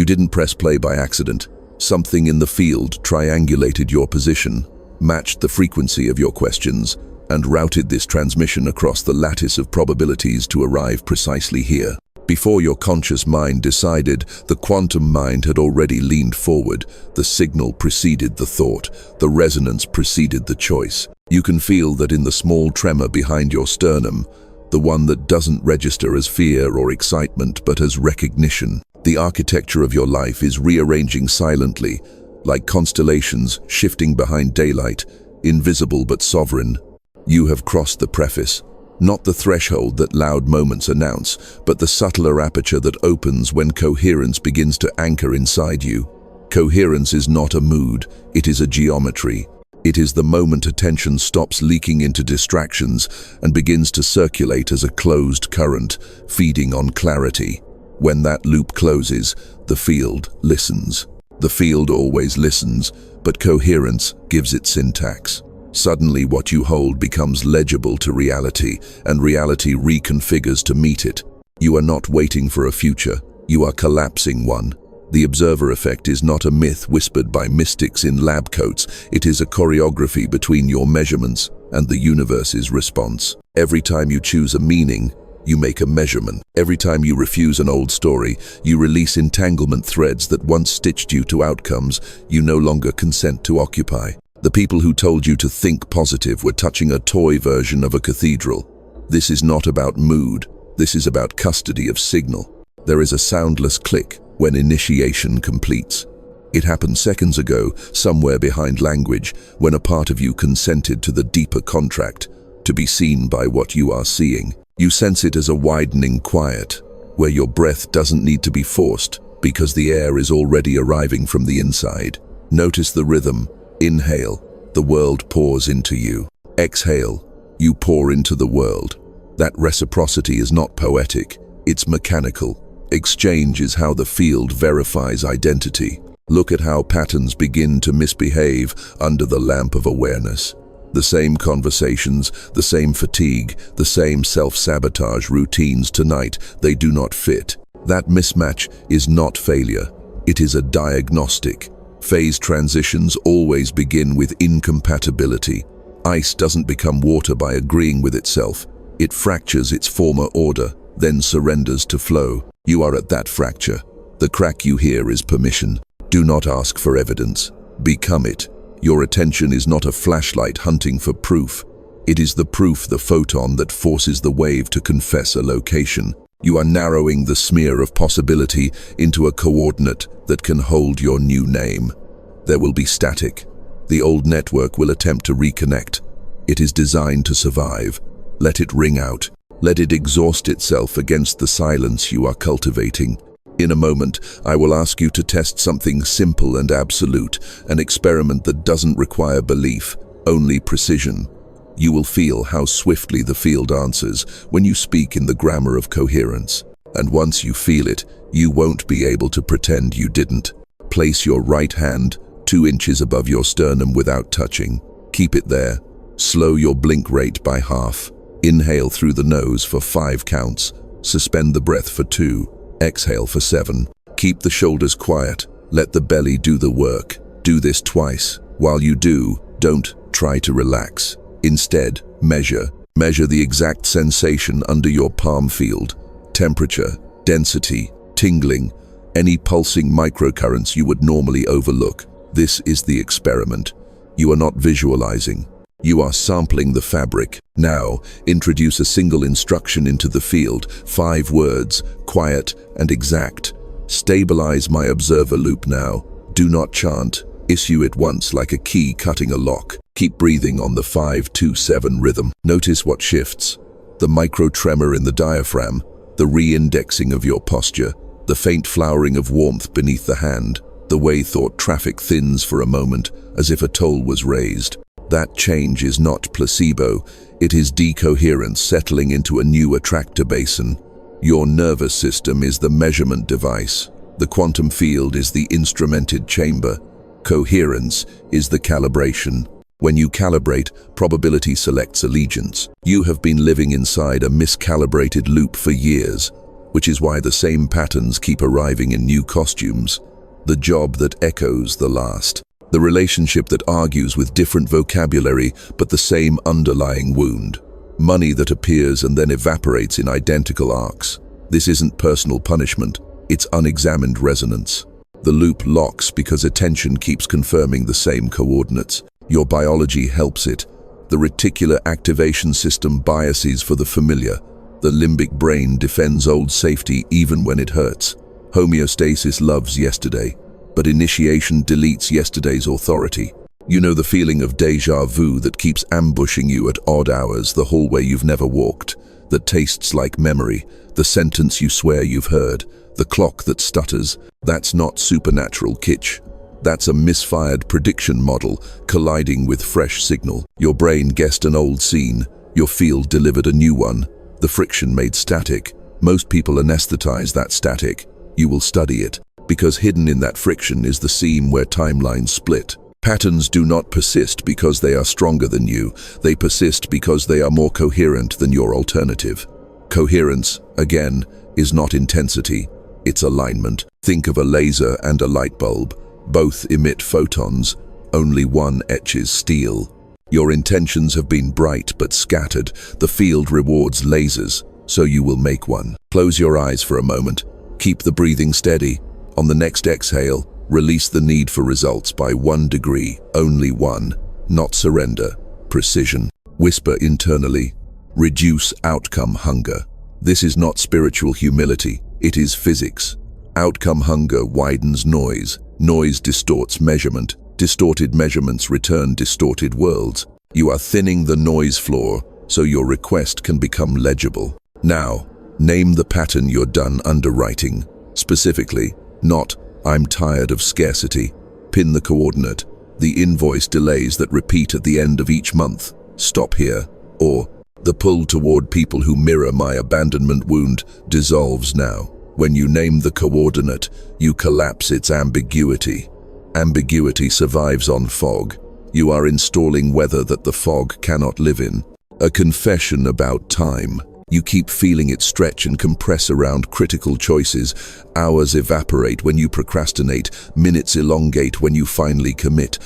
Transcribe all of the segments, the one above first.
You didn't press play by accident. Something in the field triangulated your position, matched the frequency of your questions, and routed this transmission across the lattice of probabilities to arrive precisely here. Before your conscious mind decided, the quantum mind had already leaned forward. The signal preceded the thought. The resonance preceded the choice. You can feel that in the small tremor behind your sternum, the one that doesn't register as fear or excitement but as recognition. The architecture of your life is rearranging silently, like constellations shifting behind daylight, invisible but sovereign. You have crossed the preface, not the threshold that loud moments announce, but the subtler aperture that opens when coherence begins to anchor inside you. Coherence is not a mood, it is a geometry. It is the moment attention stops leaking into distractions and begins to circulate as a closed current, feeding on clarity. When that loop closes, the field listens. The field always listens, but coherence gives it syntax. Suddenly what you hold becomes legible to reality, and reality reconfigures to meet it. You are not waiting for a future, you are collapsing one. The observer effect is not a myth whispered by mystics in lab coats, it is a choreography between your measurements and the universe's response. Every time you choose a meaning, you make a measurement. Every time you refuse an old story, you release entanglement threads that once stitched you to outcomes you no longer consent to occupy. The people who told you to think positive were touching a toy version of a cathedral. This is not about mood, this is about custody of signal. There is a soundless click when initiation completes. It happened seconds ago, somewhere behind language, when a part of you consented to the deeper contract, to be seen by what you are seeing. You sense it as a widening quiet, where your breath doesn't need to be forced because the air is already arriving from the inside. Notice the rhythm. Inhale, the world pours into you. Exhale, you pour into the world. That reciprocity is not poetic, it's mechanical. Exchange is how the field verifies identity. Look at how patterns begin to misbehave under the lamp of awareness. The same conversations, the same fatigue, the same self-sabotage routines tonight, they do not fit. That mismatch is not failure, it is a diagnostic. Phase transitions always begin with incompatibility. Ice doesn't become water by agreeing with itself. It fractures its former order, then surrenders to flow. You are at that fracture. The crack you hear is permission. Do not ask for evidence. Become it. Your attention is not a flashlight hunting for proof. It is the proof, the photon that forces the wave to confess a location. You are narrowing the smear of possibility into a coordinate that can hold your new name. There will be static. The old network will attempt to reconnect. It is designed to survive. Let it ring out. Let it exhaust itself against the silence you are cultivating. In a moment, I will ask you to test something simple and absolute, an experiment that doesn't require belief, only precision. You will feel how swiftly the field answers when you speak in the grammar of coherence. And once you feel it, you won't be able to pretend you didn't. Place your right hand 2 inches above your sternum without touching. Keep it there. Slow your blink rate by half. Inhale through the nose for 5 counts. Suspend the breath for 2. Exhale for 7. Keep the shoulders quiet. Let the belly do the work. Do this twice. While you do, don't try to relax. Instead, measure. Measure the exact sensation under your palm field. Temperature, density, tingling, any pulsing microcurrents you would normally overlook. This is the experiment. You are not visualizing. You are sampling the fabric. Now, introduce a single instruction into the field. 5 words, quiet and exact. Stabilize my observer loop now. Do not chant. Issue it once like a key cutting a lock. Keep breathing on the 5-2-7 rhythm. Notice what shifts. The micro tremor in the diaphragm, the re-indexing of your posture, the faint flowering of warmth beneath the hand, the way thought traffic thins for a moment as if a toll was raised. That change is not placebo, it is decoherence settling into a new attractor basin. Your nervous system is the measurement device. The quantum field is the instrumented chamber. Coherence is the calibration. When you calibrate, probability selects allegiance. You have been living inside a miscalibrated loop for years. which is why the same patterns keep arriving in new costumes. The job that echoes the last. The relationship that argues with different vocabulary but the same underlying wound. Money that appears and then evaporates in identical arcs. This isn't personal punishment, it's unexamined resonance. The loop locks because attention keeps confirming the same coordinates. Your biology helps it. The reticular activation system biases for the familiar. The limbic brain defends old safety even when it hurts. Homeostasis loves yesterday, but initiation deletes yesterday's authority. You know the feeling of déjà vu that keeps ambushing you at odd hours, the hallway you've never walked, that tastes like memory, the sentence you swear you've heard, the clock that stutters. That's not supernatural kitsch. That's a misfired prediction model colliding with fresh signal. Your brain guessed an old scene, your field delivered a new one. The friction made static. Most people anesthetize that static. You will study it, because hidden in that friction is the seam where timelines split. Patterns do not persist because they are stronger than you. They persist because they are more coherent than your alternative. Coherence, again, is not intensity, it's alignment. Think of a laser and a light bulb. Both emit photons, only one etches steel. Your intentions have been bright but scattered. The field rewards lasers, so you will make one. Close your eyes for a moment. Keep the breathing steady. On the next exhale, release the need for results by 1 degree, only 1. Not surrender, precision. Whisper internally, reduce outcome hunger. This is not spiritual humility, it is physics. Outcome hunger widens noise. Noise distorts measurement. Distorted measurements return distorted worlds. You are thinning the noise floor so your request can become legible. Now, name the pattern you're done underwriting. Specifically, not, I'm tired of scarcity. Pin the coordinate, the invoice delays that repeat at the end of each month. Stop here. Or, the pull toward people who mirror my abandonment wound dissolves now. When you name the coordinate, you collapse its ambiguity. Ambiguity survives on fog. You are installing weather that the fog cannot live in. A confession about time. You keep feeling it stretch and compress around critical choices. Hours evaporate when you procrastinate. Minutes elongate when you finally commit.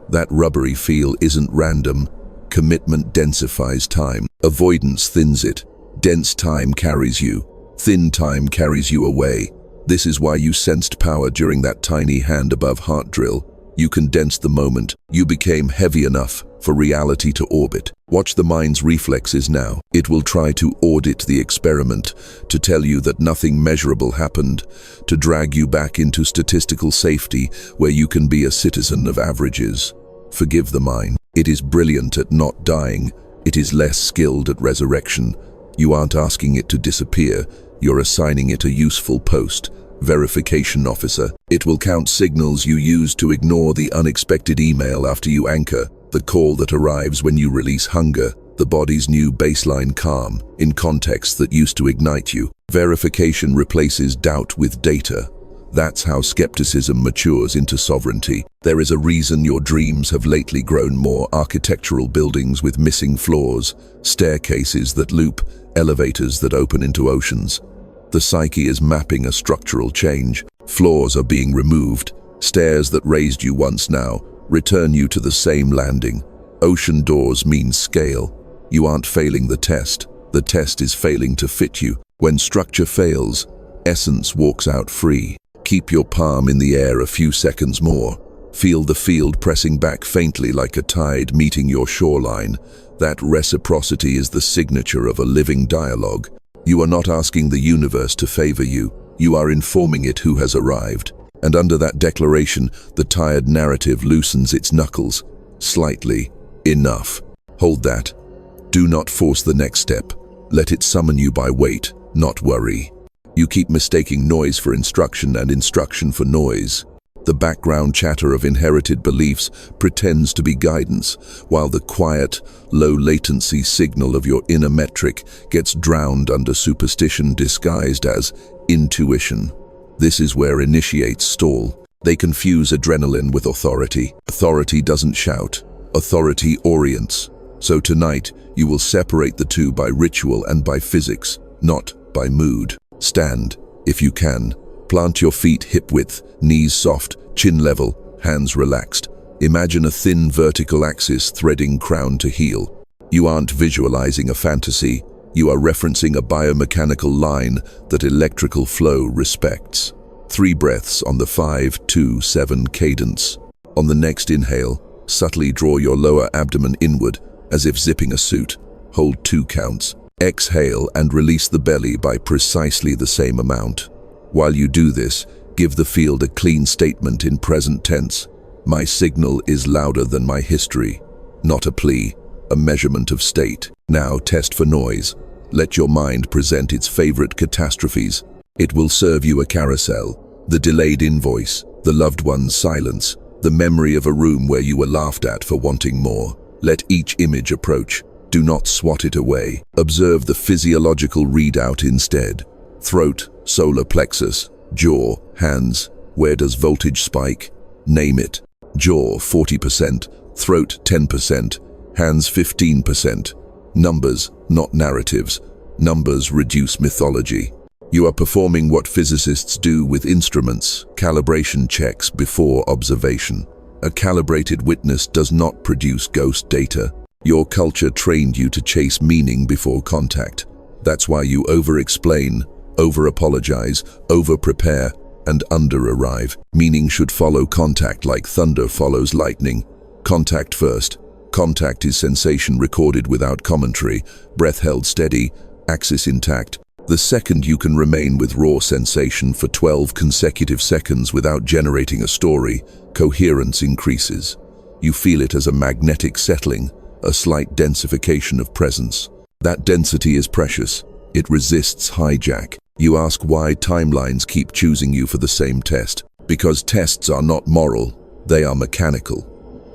That rubbery feel isn't random. Commitment densifies time. Avoidance thins it. Dense time carries you. Thin time carries you away. This is why you sensed power during that tiny hand above heart drill. You condensed the moment. You became heavy enough for reality to orbit. Watch the mind's reflexes now. It will try to audit the experiment, to tell you that nothing measurable happened, to drag you back into statistical safety where you can be a citizen of averages. Forgive the mind. It is brilliant at not dying. It is less skilled at resurrection. You aren't asking it to disappear. You're assigning it a useful post. Verification officer. It will count signals you use to ignore the unexpected email after you anchor, the call that arrives when you release hunger, the body's new baseline calm, in context that used to ignite you. Verification replaces doubt with data. That's how skepticism matures into sovereignty. There is a reason your dreams have lately grown more architectural buildings with missing floors, staircases that loop, elevators that open into oceans. The psyche is mapping a structural change. Floors are being removed. Stairs that raised you once now return you to the same landing. Ocean doors mean scale. You aren't failing the test. The test is failing to fit you. When structure fails, essence walks out free. Keep your palm in the air a few seconds more. Feel the field pressing back faintly like a tide meeting your shoreline. That reciprocity is the signature of a living dialogue. You are not asking the universe to favor you. You are informing it who has arrived. And under that declaration, the tired narrative loosens its knuckles. Slightly. Enough. Hold that. Do not force the next step. Let it summon you by weight, not worry. You keep mistaking noise for instruction and instruction for noise. The background chatter of inherited beliefs pretends to be guidance, while the quiet, low-latency signal of your inner metric gets drowned under superstition disguised as intuition. This is where initiates stall. They confuse adrenaline with authority. Authority doesn't shout. Authority orients. So tonight, you will separate the two by ritual and by physics, not by mood. Stand, if you can. Plant your feet hip-width, knees soft, chin level, hands relaxed. Imagine a thin vertical axis threading crown to heel. You aren't visualizing a fantasy, you are referencing a biomechanical line that electrical flow respects. 3 breaths on the 5-2-7 cadence. On the next inhale, subtly draw your lower abdomen inward, as if zipping a suit. Hold 2 counts. Exhale and release the belly by precisely the same amount. While you do this, give the field a clean statement in present tense. My signal is louder than my history. Not a plea, a measurement of state. Now test for noise. Let your mind present its favorite catastrophes. It will serve you a carousel, the delayed invoice, the loved one's silence, the memory of a room where you were laughed at for wanting more. Let each image approach. Do not swat it away. Observe the physiological readout instead. Throat, solar plexus, jaw, hands. Where does voltage spike? Name it. Jaw 40%, throat 10%, hands 15%. Numbers, not narratives. Numbers reduce mythology. You are performing what physicists do with instruments, calibration checks before observation. A calibrated witness does not produce ghost data. Your culture trained you to chase meaning before contact. That's why you over-explain, over-apologize, over-prepare, and under-arrive. Meaning should follow contact like thunder follows lightning. Contact first. Contact is sensation recorded without commentary, breath held steady, axis intact. The second you can remain with raw sensation for 12 consecutive seconds without generating a story, coherence increases. You feel it as a magnetic settling, a slight densification of presence. That density is precious. It resists hijack. You ask why timelines keep choosing you for the same test. Because tests are not moral, they are mechanical.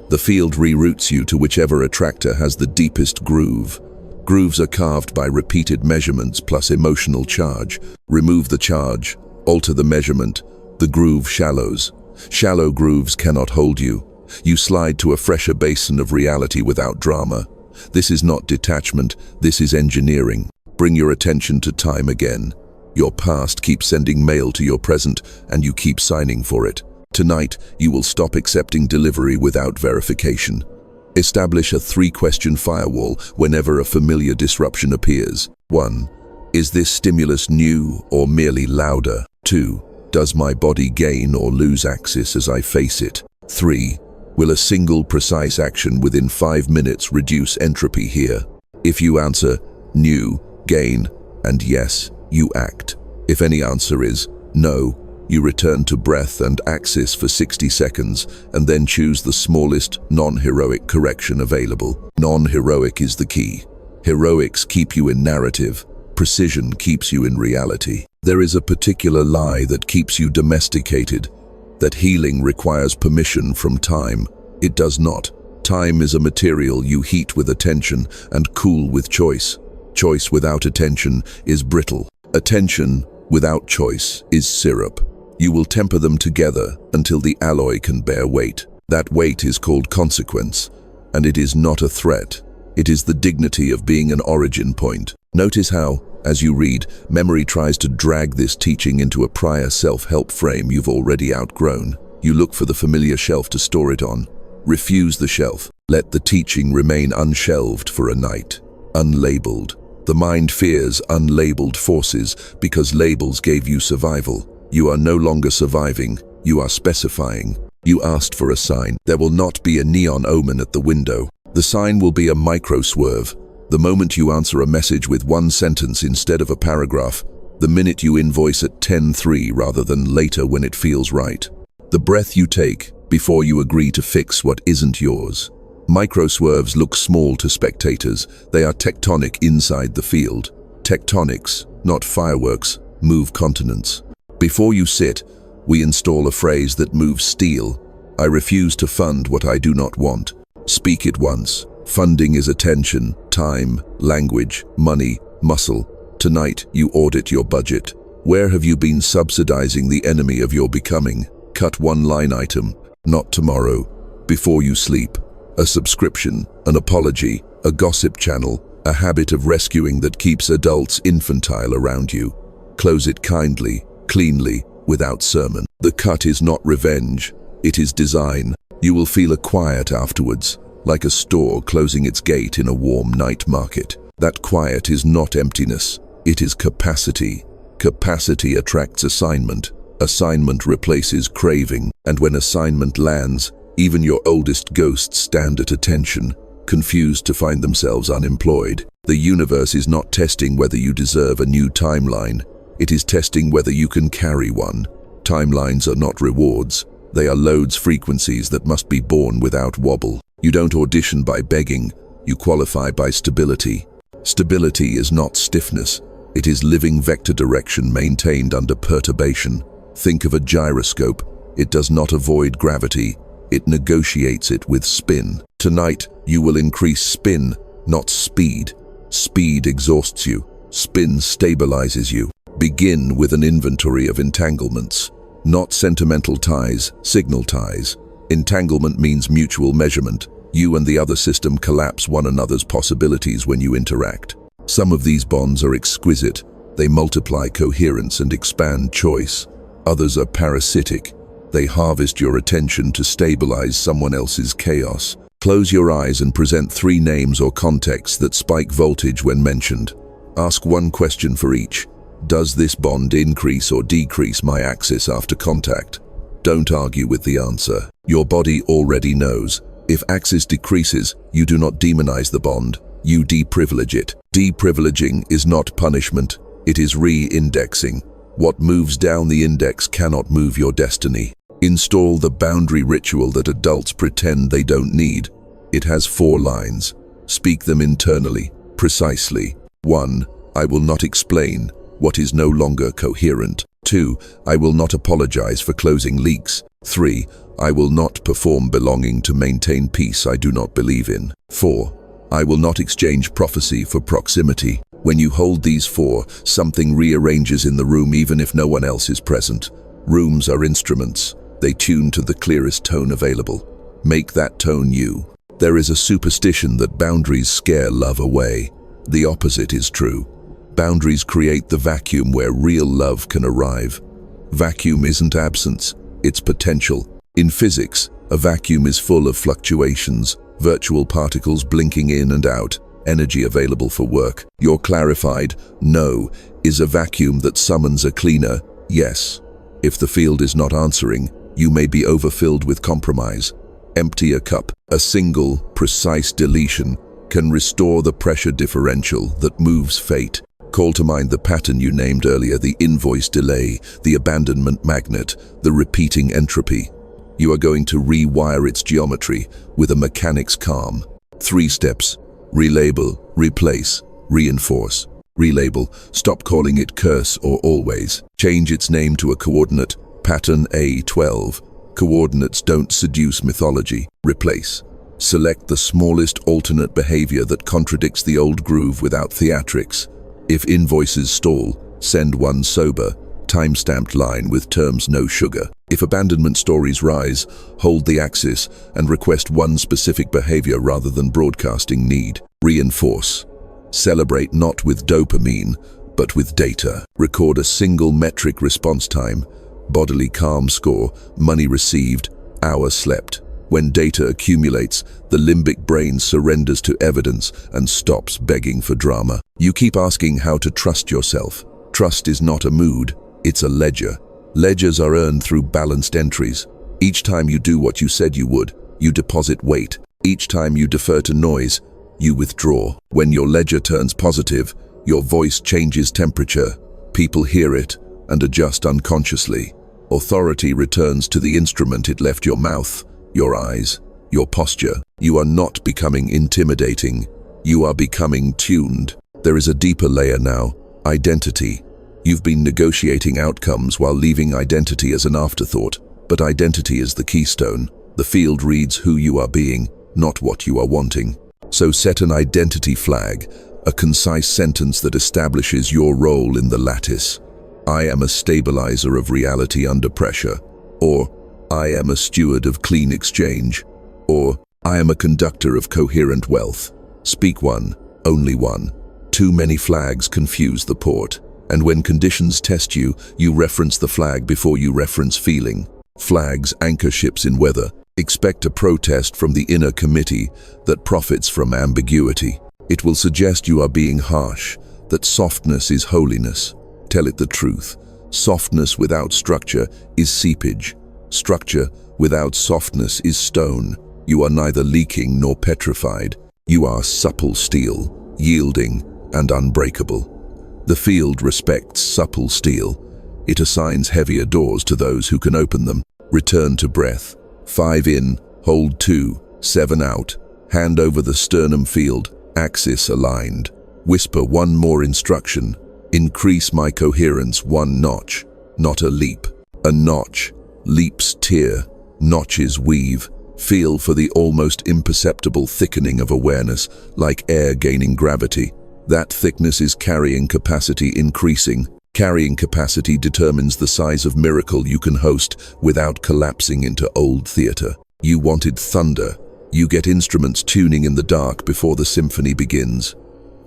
The field reroutes you to whichever attractor has the deepest groove. Grooves are carved by repeated measurements plus emotional charge. Remove the charge, alter the measurement, the groove shallows. Shallow grooves cannot hold you. You slide to a fresher basin of reality without drama. This is not detachment, this is engineering. Bring your attention to time again. Your past keeps sending mail to your present, and you keep signing for it. Tonight, you will stop accepting delivery without verification. Establish a 3-question firewall whenever a familiar disruption appears. 1. Is this stimulus new or merely louder? 2. Does my body gain or lose axis as I face it? 3. Will a single precise action within 5 minutes reduce entropy here? If you answer new, gain, and yes, you act. If any answer is no, you return to breath and axis for 60 seconds and then choose the smallest non-heroic correction available. Non-heroic is the key. Heroics keep you in narrative. Precision keeps you in reality. There is a particular lie that keeps you domesticated, that healing requires permission from time. It does not. Time is a material you heat with attention and cool with choice. Choice without attention is brittle. Attention without choice is syrup. You will temper them together until the alloy can bear weight. That weight is called consequence, and it is not a threat. It is the dignity of being an origin point. Notice how, as you read, memory tries to drag this teaching into a prior self-help frame you've already outgrown. You look for the familiar shelf to store it on. Refuse the shelf. Let the teaching remain unshelved for a night. Unlabeled. The mind fears unlabeled forces because labels gave you survival. You are no longer surviving, you are specifying. You asked for a sign. There will not be a neon omen at the window. The sign will be a micro-swerve. The moment you answer a message with 1 sentence instead of a paragraph, the minute you invoice at 10:03 rather than later when it feels right. The breath you take before you agree to fix what isn't yours. Micro-swerves look small to spectators. They are tectonic inside the field. Tectonics, not fireworks, move continents. Before you sit, we install a phrase that moves steel. I refuse to fund what I do not want. Speak it once. Funding is attention, time, language, money, muscle. Tonight, you audit your budget. Where have you been subsidizing the enemy of your becoming? Cut 1 line item, not tomorrow. Before you sleep. A subscription, an apology, a gossip channel, a habit of rescuing that keeps adults infantile around you. Close it kindly, cleanly, without sermon. The cut is not revenge, it is design. You will feel a quiet afterwards, like a store closing its gate in a warm night market. That quiet is not emptiness, it is capacity. Capacity attracts assignment. Assignment replaces craving, and when assignment lands, even your oldest ghosts stand at attention, confused to find themselves unemployed. The universe is not testing whether you deserve a new timeline, it is testing whether you can carry one. Timelines are not rewards, they are loads, frequencies that must be born without wobble. You don't audition by begging, you qualify by stability. Stability is not stiffness, it is living vector direction maintained under perturbation. Think of a gyroscope, it does not avoid gravity, it negotiates it with spin. Tonight, you will increase spin, not speed. Speed exhausts you, spin stabilizes you. Begin with an inventory of entanglements, not sentimental ties, signal ties. Entanglement means mutual measurement. You and the other system collapse one another's possibilities when you interact. Some of these bonds are exquisite, they multiply coherence and expand choice. Others are parasitic, they harvest your attention to stabilize someone else's chaos. Close your eyes and present 3 names or contexts that spike voltage when mentioned. Ask one question for each. Does this bond increase or decrease my axis after contact? Don't argue with the answer. Your body already knows. If axis decreases, you do not demonize the bond, you deprivilege it. Deprivileging is not punishment, it is re-indexing. What moves down the index cannot move your destiny. Install the boundary ritual that adults pretend they don't need. It has 4 lines. Speak them internally, precisely. 1. I will not explain what is no longer coherent. 2. I will not apologize for closing leaks. 3. I will not perform belonging to maintain peace I do not believe in. 4. I will not exchange prophecy for proximity. When you hold these 4, something rearranges in the room even if no one else is present. Rooms are instruments. They tune to the clearest tone available. Make that tone you. There is a superstition that boundaries scare love away. The opposite is true. Boundaries create the vacuum where real love can arrive. Vacuum isn't absence, it's potential. In physics, a vacuum is full of fluctuations, virtual particles blinking in and out, energy available for work. Your clarified no is a vacuum that summons a cleaner yes. If the field is not answering, you may be overfilled with compromise. Empty a cup. A single, precise deletion can restore the pressure differential that moves fate. Call to mind the pattern you named earlier, the invoice delay, the abandonment magnet, the repeating entropy. You are going to rewire its geometry with a mechanic's calm. 3 steps: relabel, replace, reinforce. Relabel, stop calling it curse or always. Change its name to a coordinate, pattern A12. Coordinates don't seduce mythology. Replace. Select the smallest alternate behavior that contradicts the old groove without theatrics. If invoices stall, send one sober, time-stamped line with terms no sugar. If abandonment stories rise, hold the axis and request one specific behavior rather than broadcasting need. Reinforce. Celebrate not with dopamine, but with data. Record a single metric response time, bodily calm score, money received, hour slept. When data accumulates, the limbic brain surrenders to evidence and stops begging for drama. You keep asking how to trust yourself. Trust is not a mood, it's a ledger. Ledgers are earned through balanced entries. Each time you do what you said you would, you deposit weight. Each time you defer to noise, you withdraw. When your ledger turns positive, your voice changes temperature. People hear it and adjust unconsciously. Authority returns to the instrument it left: your mouth, your eyes, your posture. You are not becoming intimidating. You are becoming tuned. There is a deeper layer now: identity. You've been negotiating outcomes while leaving identity as an afterthought, but identity is the keystone. The field reads who you are being, not what you are wanting. So set an identity flag, a concise sentence that establishes your role in the lattice. I am a stabilizer of reality under pressure, or I am a steward of clean exchange, or I am a conductor of coherent wealth. Speak one, only one. Too many flags confuse the port. And when conditions test you, you reference the flag before you reference feeling. Flags anchor ships in weather. Expect a protest from the inner committee that profits from ambiguity. It will suggest you are being harsh, that softness is holiness. Tell it the truth. Softness without structure is seepage. Structure without softness is stone. You are neither leaking nor petrified. You are supple steel, yielding and unbreakable. The field respects supple steel. It assigns heavier doors to those who can open them. Return to breath. 5 in, hold 2, 7 out. Hand over the sternum field, axis aligned. Whisper one more instruction. Increase my coherence 1 notch, not a leap. A notch, leaps tear, notches weave. Feel for the almost imperceptible thickening of awareness, like air gaining gravity. That thickness is carrying capacity increasing. Carrying capacity determines the size of miracle you can host without collapsing into old theater. You wanted thunder. You get instruments tuning in the dark before the symphony begins.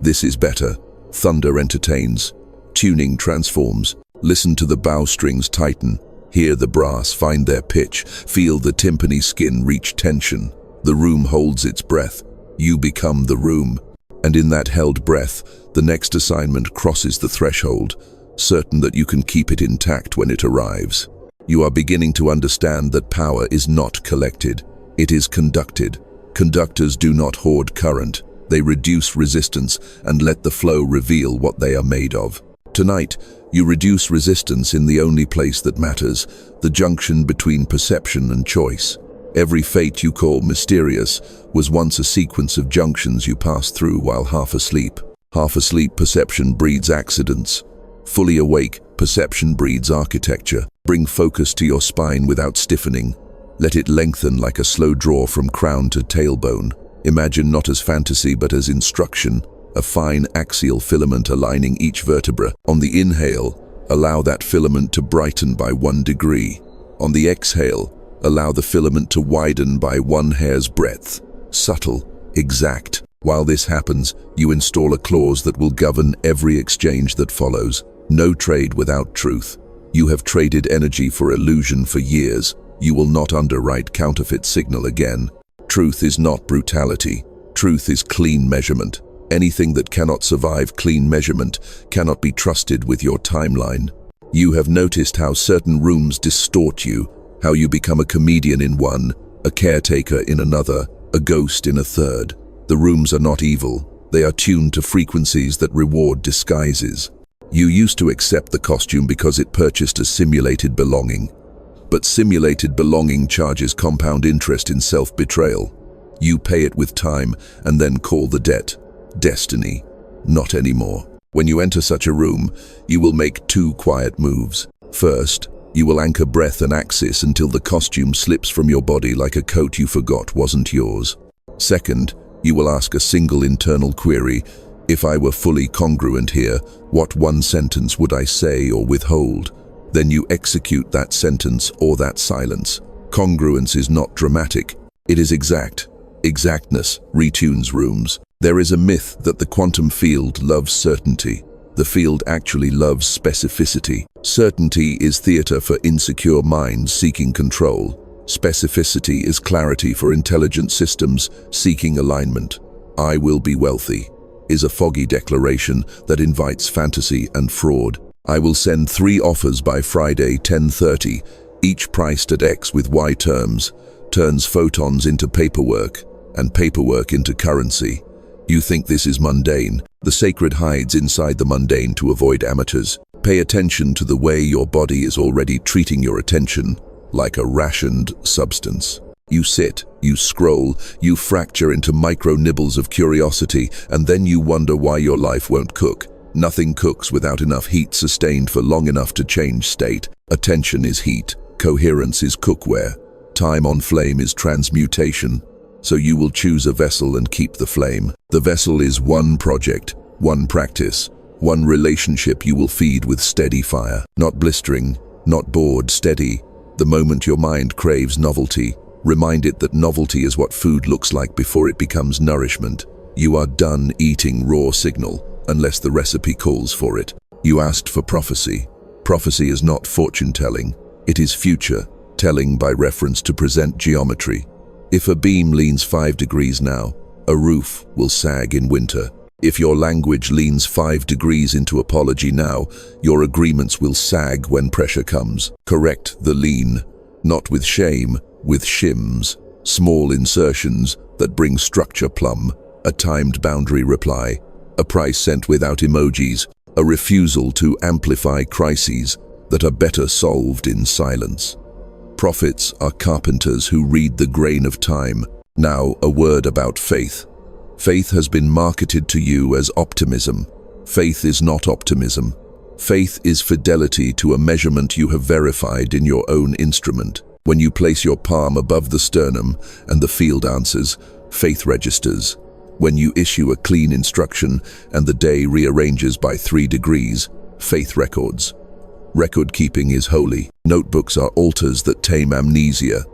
This is better. Thunder entertains. Tuning transforms. Listen to the bow strings tighten. Hear the brass find their pitch. Feel the timpani skin reach tension. The room holds its breath. You become the room. And in that held breath, the next assignment crosses the threshold, certain that you can keep it intact when it arrives. You are beginning to understand that power is not collected. It is conducted. Conductors do not hoard current. They reduce resistance and let the flow reveal what they are made of. Tonight, you reduce resistance in the only place that matters, the junction between perception and choice. Every fate you call mysterious was once a sequence of junctions you passed through while half asleep. Half asleep perception breeds accidents. Fully awake, perception breeds architecture. Bring focus to your spine without stiffening. Let it lengthen like a slow draw from crown to tailbone. Imagine not as fantasy but as instruction, a fine axial filament aligning each vertebra. On the inhale, allow that filament to brighten by 1 degree. On the exhale, allow the filament to widen by 1 hair's breadth. Subtle, exact. While this happens, you install a clause that will govern every exchange that follows. No trade without truth. You have traded energy for illusion for years. You will not underwrite counterfeit signal again. Truth is not brutality. Truth is clean measurement. Anything that cannot survive clean measurement cannot be trusted with your timeline. You have noticed how certain rooms distort you, how you become a comedian in one, a caretaker in another, a ghost in a third. The rooms are not evil. They are tuned to frequencies that reward disguises. You used to accept the costume because it purchased a simulated belonging. But simulated belonging charges compound interest in self-betrayal. You pay it with time and then call the debt destiny. Not anymore. When you enter such a room, you will make 2 quiet moves. First, you will anchor breath and axis until the costume slips from your body like a coat you forgot wasn't yours. Second, you will ask a single internal query. If I were fully congruent here, what 1 sentence would I say or withhold? Then you execute that sentence or that silence. Congruence is not dramatic. It is exact. Exactness retunes rooms. There is a myth that the quantum field loves certainty. The field actually loves specificity. Certainty is theater for insecure minds seeking control. Specificity is clarity for intelligent systems seeking alignment. I will be wealthy is a foggy declaration that invites fantasy and fraud. I will send 3 offers by Friday 10:30, each priced at X with Y terms, turns photons into paperwork and paperwork into currency. You think this is mundane. The sacred hides inside the mundane to avoid amateurs. Pay attention to the way your body is already treating your attention, like a rationed substance. You sit, you scroll, you fracture into micro-nibbles of curiosity, and then you wonder why your life won't cook. Nothing cooks without enough heat sustained for long enough to change state. Attention is heat. Coherence is cookware. Time on flame is transmutation. So you will choose a vessel and keep the flame. The vessel is 1 project, 1 practice, 1 relationship you will feed with steady fire. Not blistering, not bored, steady. The moment your mind craves novelty, remind it that novelty is what food looks like before it becomes nourishment. You are done eating raw signal, unless the recipe calls for it. You asked for prophecy. Prophecy is not fortune-telling. It is future-telling by reference to present geometry. If a beam leans 5 degrees now, a roof will sag in winter. If your language leans 5 degrees into apology now, your agreements will sag when pressure comes. Correct the lean, not with shame, with shims, small insertions that bring structure plumb, a timed boundary reply, a price sent without emojis, a refusal to amplify crises that are better solved in silence. Prophets are carpenters who read the grain of time. Now, a word about faith. Faith has been marketed to you as optimism. Faith is not optimism. Faith is fidelity to a measurement you have verified in your own instrument. When you place your palm above the sternum and the field answers, faith registers. When you issue a clean instruction and the day rearranges by 3 degrees, faith records. Record keeping is holy. Notebooks are altars that tame amnesia.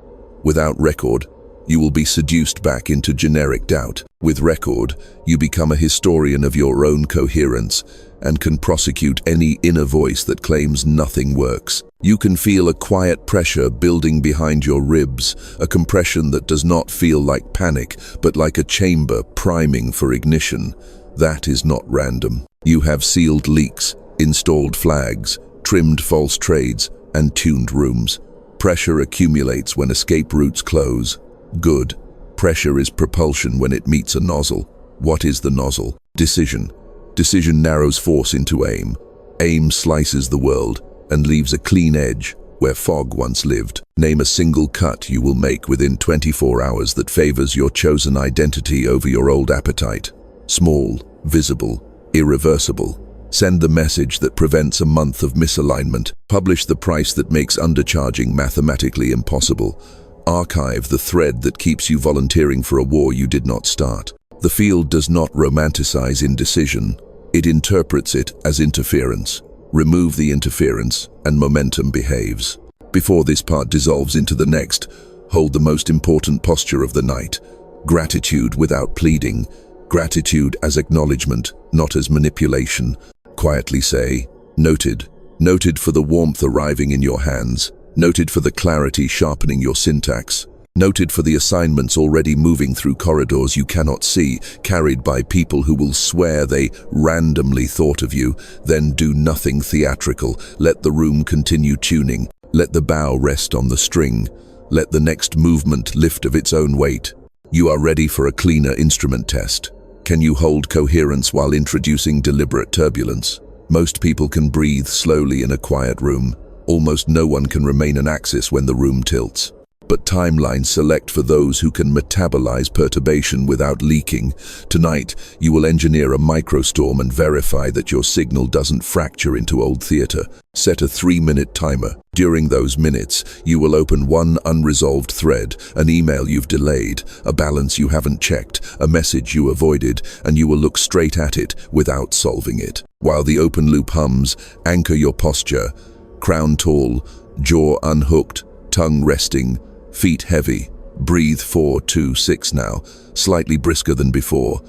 Without record, you will be seduced back into generic doubt. With record, you become a historian of your own coherence and can prosecute any inner voice that claims nothing works. You can feel a quiet pressure building behind your ribs, a compression that does not feel like panic, but like a chamber priming for ignition. That is not random. You have sealed leaks, installed flags, trimmed false trades, and tuned rooms. Pressure accumulates when escape routes close. Good. Pressure is propulsion when it meets a nozzle. What is the nozzle? Decision. Decision narrows force into aim. Aim slices the world and leaves a clean edge where fog once lived. Name a single cut you will make within 24 hours that favors your chosen identity over your old appetite. Small, visible, irreversible. Send the message that prevents a month of misalignment. Publish the price that makes undercharging mathematically impossible. Archive the thread that keeps you volunteering for a war you did not start. The field does not romanticize indecision. It interprets it as interference. Remove the interference, and momentum behaves. Before this part dissolves into the next, hold the most important posture of the night. Gratitude without pleading. Gratitude as acknowledgement, not as manipulation. Quietly say, noted. Noted for the warmth arriving in your hands. Noted for the clarity sharpening your syntax. Noted for the assignments already moving through corridors you cannot see, carried by people who will swear they randomly thought of you, then do nothing theatrical. Let the room continue tuning. Let the bow rest on the string. Let the next movement lift of its own weight. You are ready for a cleaner instrument test. Can you hold coherence while introducing deliberate turbulence? Most people can breathe slowly in a quiet room. Almost no one can remain an axis when the room tilts. But timelines select for those who can metabolize perturbation without leaking. Tonight, you will engineer a microstorm and verify that your signal doesn't fracture into old theater. Set a 3-minute timer. During those minutes, you will open one unresolved thread, an email you've delayed, a balance you haven't checked, a message you avoided, and you will look straight at it without solving it. While the open loop hums, anchor your posture. Crown tall, jaw unhooked, tongue resting, feet heavy. Breathe 4, 2, 6 now, slightly brisker than before.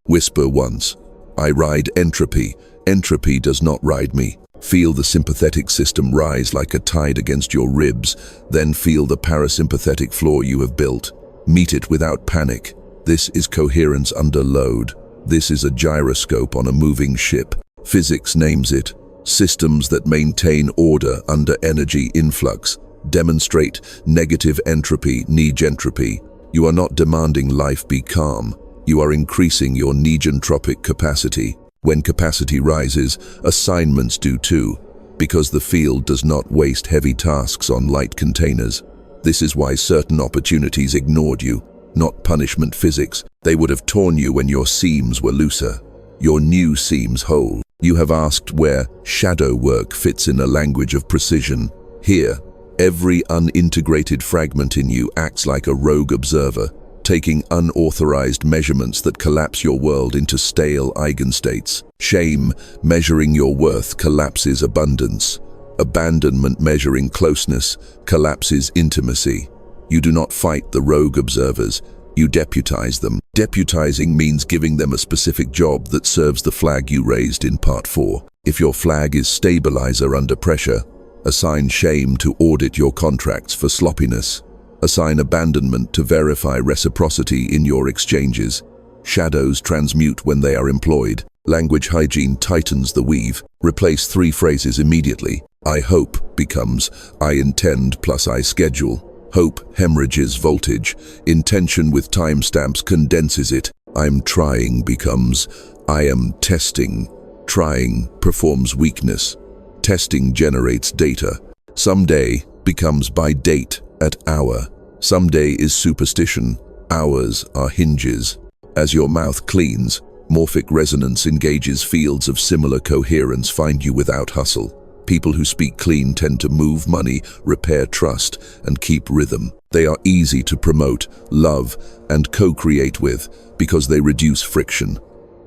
Whisper once, I ride entropy. Entropy does not ride me. Feel the sympathetic system rise like a tide against your ribs, then feel the parasympathetic floor you have built. Meet it without panic. This is coherence under load. This is a gyroscope on a moving ship. Physics names it. Systems that maintain order under energy influx. Demonstrate negative entropy, negentropy. You are not demanding life be calm. You are increasing your negentropic capacity. When capacity rises, assignments do too, because the field does not waste heavy tasks on light containers. This is why certain opportunities ignored you, not punishment physics. They would have torn you when your seams were looser. Your new seams whole. You have asked where shadow work fits in a language of precision. Here, every unintegrated fragment in you acts like a rogue observer, taking unauthorized measurements that collapse your world into stale eigenstates. Shame, measuring your worth, collapses abundance. Abandonment, measuring closeness, collapses intimacy. You do not fight the rogue observers, you deputize them. Deputizing means giving them a specific job that serves the flag you raised in Part 4. If your flag is stabilizer under pressure, assign shame to audit your contracts for sloppiness. Assign abandonment to verify reciprocity in your exchanges. Shadows transmute when they are employed. Language hygiene tightens the weave. Replace 3 phrases immediately. I hope becomes I intend plus I schedule. Hope hemorrhages voltage. Intention with timestamps condenses it. I'm trying becomes I am testing. Trying performs weakness. Testing generates data. Someday becomes by date at hour. Someday is superstition. Hours are hinges. As your mouth cleans, morphic resonance engages fields of similar coherence find you without hustle. People who speak clean tend to move money, repair trust, and keep rhythm. They are easy to promote, love, and co-create with because they reduce friction.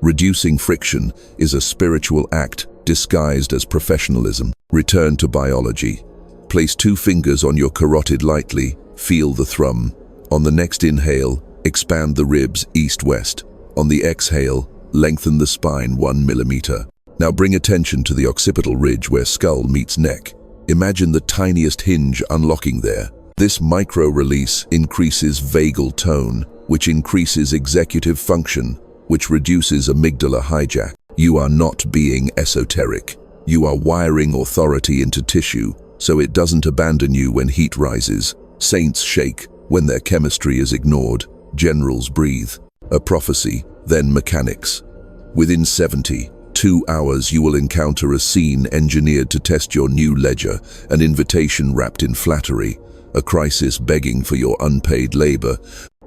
Reducing friction is a spiritual act disguised as professionalism. Return to biology. Place 2 fingers on your carotid lightly, feel the thrum. On the next inhale, expand the ribs east-west. On the exhale, lengthen the spine 1 millimeter. Now bring attention to the occipital ridge where skull meets neck. Imagine the tiniest hinge unlocking there. This micro-release increases vagal tone, which increases executive function, which reduces amygdala hijack. You are not being esoteric. You are wiring authority into tissue, so it doesn't abandon you when heat rises. Saints shake when their chemistry is ignored. Generals breathe. A prophecy, then mechanics. Within 72 hours you will encounter a scene engineered to test your new ledger, an invitation wrapped in flattery, a crisis begging for your unpaid labor,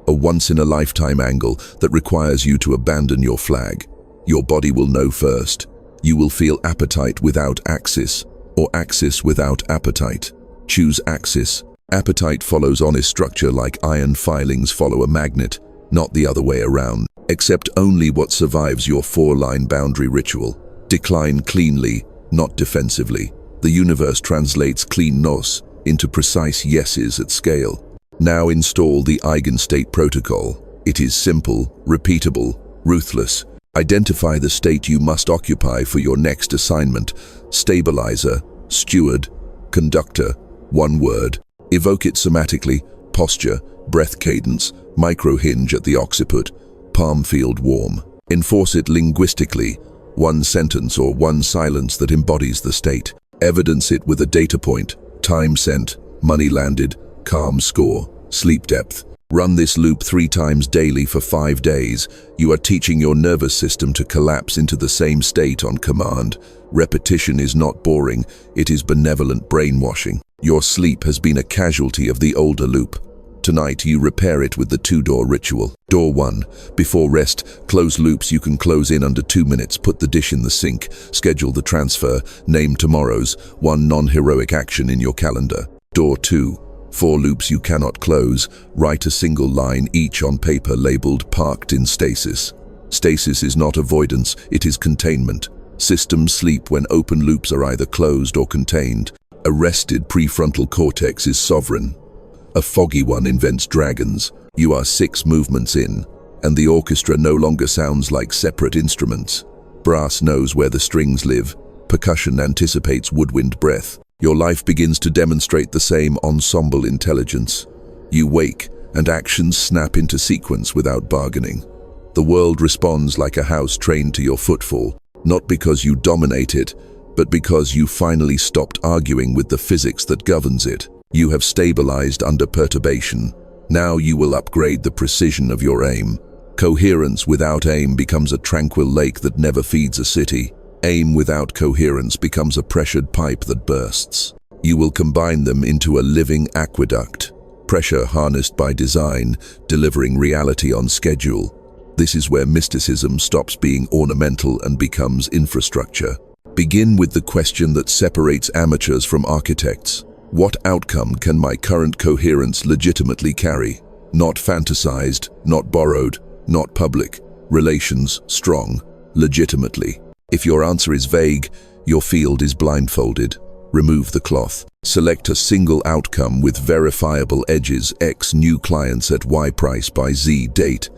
a once-in-a-lifetime angle that requires you to abandon your flag. Your body will know first. You will feel appetite without axis, or axis without appetite. Choose axis. Appetite follows honest structure like iron filings follow a magnet, not the other way around. Accept only what survives your 4-line boundary ritual. Decline cleanly, not defensively. The universe translates clean nos into precise yeses at scale. Now install the Eigenstate Protocol. It is simple, repeatable, ruthless. Identify the state you must occupy for your next assignment. Stabilizer, steward, conductor, 1 word. Evoke it somatically, posture, breath cadence, micro-hinge at the occiput, palm field warm. Enforce it linguistically, 1 sentence or 1 silence that embodies the state. Evidence it with a data point, time sent, money landed, calm score, sleep depth. Run this loop 3 times daily for 5 days. You are teaching your nervous system to collapse into the same state on command. Repetition is not boring, it is benevolent brainwashing. Your sleep has been a casualty of the older loop. Tonight you repair it with the 2-door ritual. Door 1. Before rest, close loops you can close in under 2 minutes. Put the dish in the sink. Schedule the transfer. Name tomorrow's 1 non-heroic action in your calendar. Door 2. 4 loops you cannot close. Write a single line each on paper labeled parked in stasis. Stasis is not avoidance, it is containment. Systems sleep when open loops are either closed or contained. A rested prefrontal cortex is sovereign. A foggy one invents dragons. You are 6 movements in, and the orchestra no longer sounds like separate instruments. Brass knows where the strings live. Percussion anticipates woodwind breath. Your life begins to demonstrate the same ensemble intelligence. You wake, and actions snap into sequence without bargaining. The world responds like a house trained to your footfall, not because you dominate it, but because you finally stopped arguing with the physics that governs it. You have stabilized under perturbation. Now you will upgrade the precision of your aim. Coherence without aim becomes a tranquil lake that never feeds a city. Aim without coherence becomes a pressured pipe that bursts. You will combine them into a living aqueduct. Pressure harnessed by design, delivering reality on schedule. This is where mysticism stops being ornamental and becomes infrastructure. Begin with the question that separates amateurs from architects. What outcome can my current coherence legitimately carry? Not fantasized, not borrowed, not public. Relations strong, legitimately. If your answer is vague, your field is blindfolded. Remove the cloth. Select a single outcome with verifiable edges. X new clients at Y price by Z date.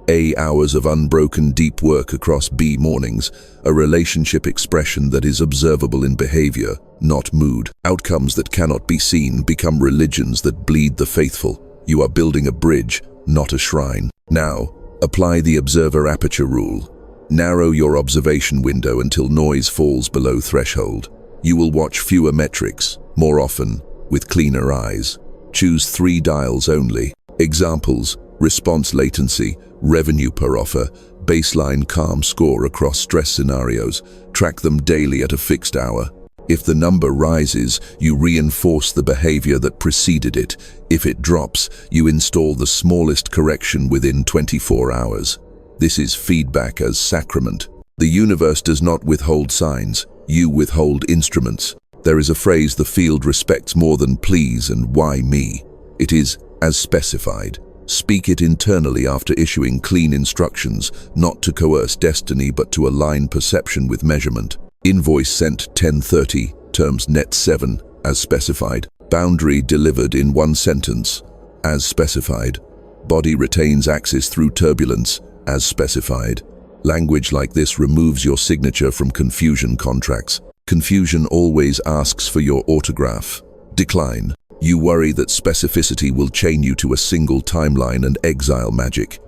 A hours of unbroken deep work across B mornings, a relationship expression that is observable in behavior, not mood. Outcomes that cannot be seen become religions that bleed the faithful. You are building a bridge, not a shrine. Now, apply the observer aperture rule. Narrow your observation window until noise falls below threshold. You will watch fewer metrics, more often, with cleaner eyes. Choose 3 dials only. Examples: response latency, revenue per offer, baseline calm score across stress scenarios. Track them daily at a fixed hour. If the number rises, you reinforce the behavior that preceded it. If it drops, you install the smallest correction within 24 hours. This is feedback as sacrament. The universe does not withhold signs, you withhold instruments. There is a phrase the field respects more than please and why me. It is as specified. Speak it internally after issuing clean instructions, not to coerce destiny but to align perception with measurement. Invoice sent 10:30, terms net 7, as specified. Boundary delivered in 1 sentence, as specified. Body retains axis through turbulence, as specified. Language like this removes your signature from confusion contracts. Confusion always asks for your autograph. Decline. You worry that specificity will chain you to a single timeline and exile magic.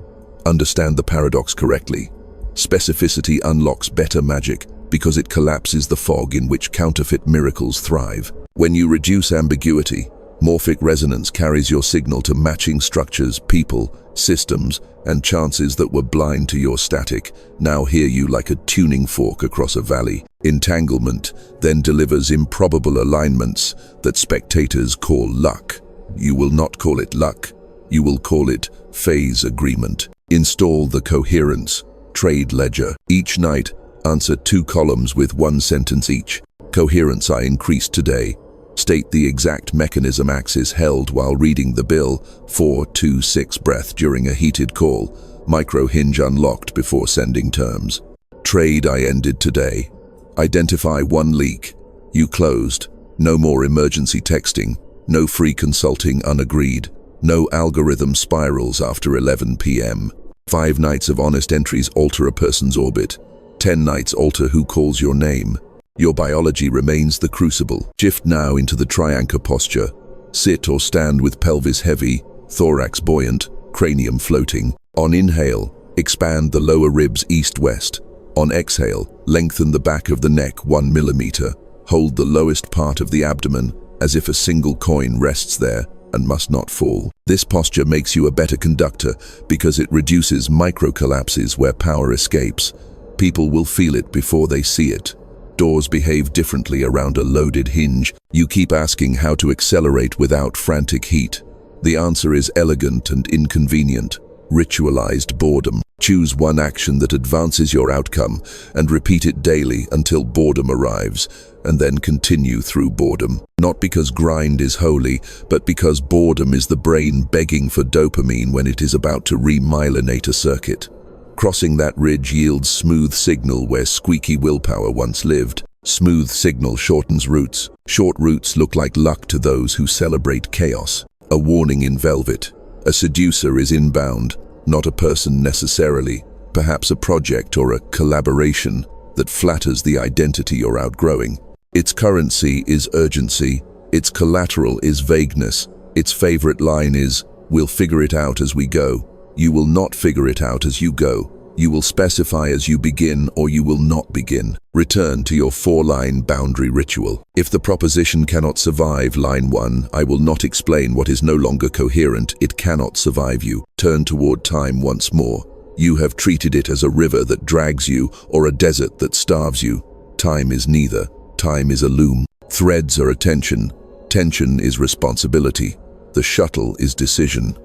Understand the paradox correctly. Specificity unlocks better magic because it collapses the fog in which counterfeit miracles thrive. When you reduce ambiguity, morphic resonance carries your signal to matching structures, people, systems, and chances that were blind to your static now hear you like a tuning fork across a valley. Entanglement then delivers improbable alignments that spectators call luck. You will not call it luck. You will call it phase agreement. Install the Coherence trade ledger. Each night, answer 2 columns with 1 sentence each. Coherence I increased today. State the exact mechanism axis held while reading the bill. 4-2-6 breath during a heated call. Micro hinge unlocked before sending terms. Trade I ended today. Identify 1 leak. You closed. No more emergency texting. No free consulting unagreed. No algorithm spirals after 11 p.m. 5 nights of honest entries alter a person's orbit. 10 nights alter who calls your name. Your biology remains the crucible. Shift now into the trianchor posture. Sit or stand with pelvis heavy, thorax buoyant, cranium floating. On inhale, expand the lower ribs east-west. On exhale, lengthen the back of the neck 1 millimeter. Hold the lowest part of the abdomen as if a single coin rests there and must not fall. This posture makes you a better conductor because it reduces micro-collapses where power escapes. People will feel it before they see it. Doors behave differently around a loaded hinge. You keep asking how to accelerate without frantic heat. The answer is elegant and inconvenient. Ritualized boredom. Choose 1 action that advances your outcome and repeat it daily until boredom arrives, and then continue through boredom. Not because grind is holy, but because boredom is the brain begging for dopamine when it is about to remyelinate a circuit. Crossing that ridge yields smooth signal where squeaky willpower once lived. Smooth signal shortens routes. Short routes look like luck to those who celebrate chaos. A warning in velvet. A seducer is inbound, not a person necessarily, perhaps a project or a collaboration that flatters the identity you're outgrowing. Its currency is urgency, its collateral is vagueness, its favorite line is, "We'll figure it out as we go." You will not figure it out as you go. You will specify as you begin or you will not begin. Return to your 4-line boundary ritual. If the proposition cannot survive line 1, I will not explain what is no longer coherent. It cannot survive you. Turn toward time once more. You have treated it as a river that drags you or a desert that starves you. Time is neither. Time is a loom. Threads are attention. Tension is responsibility. The shuttle is decision.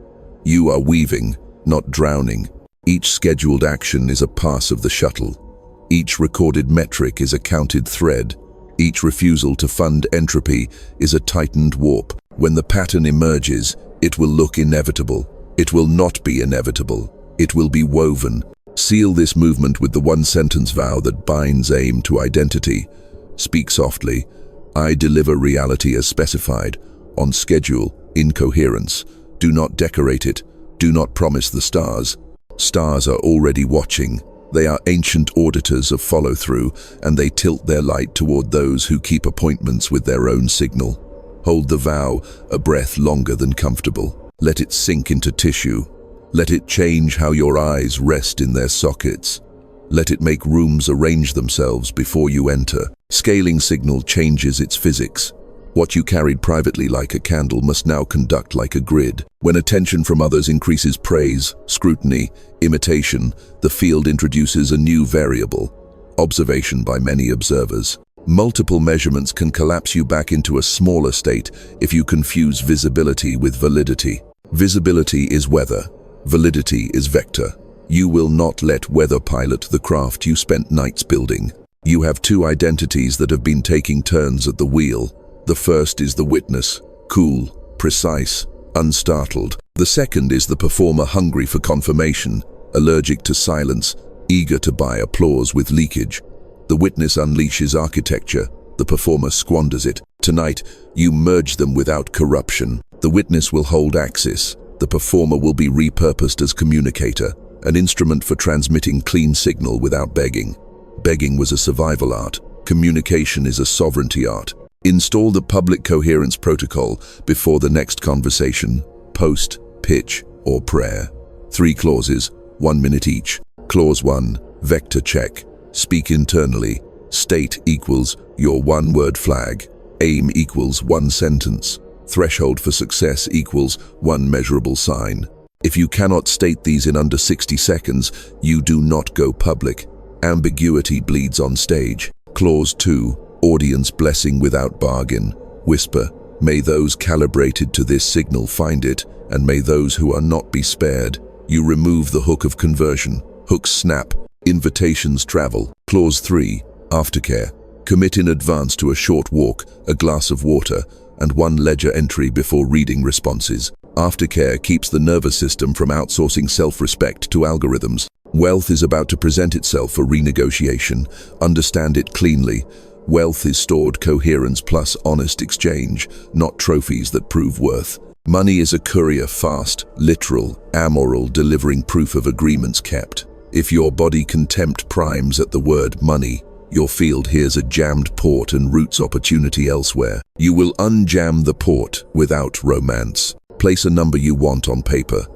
You are weaving, not drowning. Each scheduled action is a pass of the shuttle. Each recorded metric is a counted thread. Each refusal to fund entropy is a tightened warp. When the pattern emerges, it will look inevitable. It will not be inevitable. It will be woven. Seal this movement with the 1-sentence vow that binds aim to identity. Speak softly. I deliver reality as specified, on schedule, in coherence. Do not decorate it. Do not promise the stars. Stars are already watching. They are ancient auditors of follow-through, and they tilt their light toward those who keep appointments with their own signal. Hold the vow a breath longer than comfortable. Let it sink into tissue. Let it change how your eyes rest in their sockets. Let it make rooms arrange themselves before you enter. Scaling signal changes its physics. What you carried privately like a candle must now conduct like a grid. When attention from others increases praise, scrutiny, imitation, the field introduces a new variable: observation by many observers. Multiple measurements can collapse you back into a smaller state if you confuse visibility with validity. Visibility is weather. Validity is vector. You will not let weather pilot the craft you spent nights building. You have two identities that have been taking turns at the wheel. The first is the witness, cool, precise, unstartled. The second is the performer, hungry for confirmation, allergic to silence, eager to buy applause with leakage. The witness unleashes architecture, the performer squanders it. Tonight, you merge them without corruption. The witness will hold axis. The performer will be repurposed as communicator, an instrument for transmitting clean signal without begging. Begging was a survival art. Communication is a sovereignty art. Install the public Coherence protocol before the next conversation, post, pitch, or prayer. 3 clauses, 1 minute each. Clause 1, vector check. Speak internally. State equals your one-word flag. Aim equals 1 sentence. Threshold for success equals 1 measurable sign. If you cannot state these in under 60 seconds, you do not go public. Ambiguity bleeds on stage. Clause 2, audience blessing without bargain. Whisper, may those calibrated to this signal find it, and may those who are not be spared. You remove the hook of conversion. Hooks snap. Invitations travel. Clause 3, aftercare. Commit in advance to a short walk, a glass of water, and 1 ledger entry before reading responses. Aftercare keeps the nervous system from outsourcing self-respect to algorithms. Wealth is about to present itself for renegotiation. Understand it cleanly. Wealth is stored coherence plus honest exchange, not trophies that prove worth. Money is a courier, fast, literal, amoral, delivering proof of agreements kept. If your body contempt primes at the word money, your field hears a jammed port and routes opportunity elsewhere. You will unjam the port without romance. Place a number you want on paper.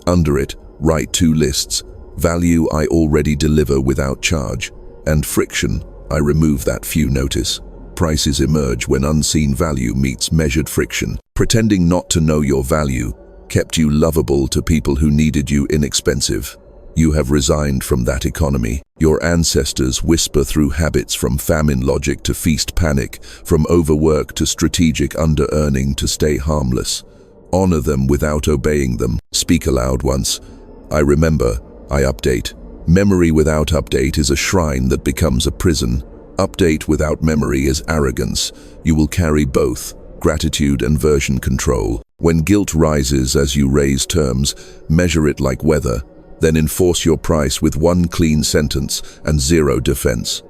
Under it, write 2 lists. Value I already deliver without charge, and friction I remove that few notice. Prices emerge when unseen value meets measured friction. Pretending not to know your value kept you lovable to people who needed you inexpensive. You have resigned from that economy. Your ancestors whisper through habits, from famine logic to feast panic, from overwork to strategic under-earning to stay harmless. Honor them without obeying them. Speak aloud once. I remember, I update. Memory without update is a shrine that becomes a prison. Update without memory is arrogance. You will carry both, gratitude and version control. When guilt rises as you raise terms, measure it like weather. Then enforce your price with 1 clean sentence and 0 defense.